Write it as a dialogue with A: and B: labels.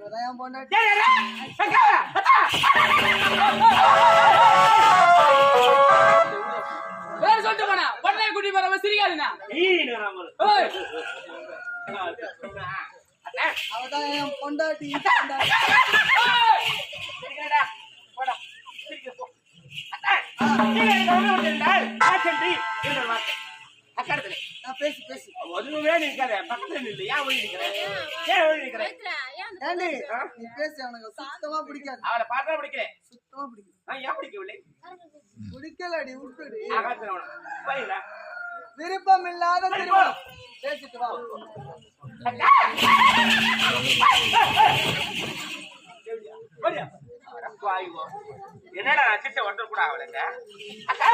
A: இவதான் பொண்டாட்டி.
B: வேற சொல்லிட்டு போனா பொண்ணை குட்டி போறவ சிரிக்காதுண்ணா.
A: அவதான் என் பொண்டாட்டி. பேசு பேசு. நீ பேசு. எனக்கு சுத்தமா பிடிக்காது.
B: அவளை பார்த்தா பிடிக்கிறேன்.
A: சுத்தமா பிடிக்கும்.
B: ஏன் பிடிக்கவில்லை?
A: பிடிக்கலடி விட்டுடி.
B: போயிடா.
A: விருப்பம் இல்லாத திருமணம். பேசிட்டு வா.
B: என்னடா சிச்ச ஒருத்தர் கூட அவளுங்க அக்கா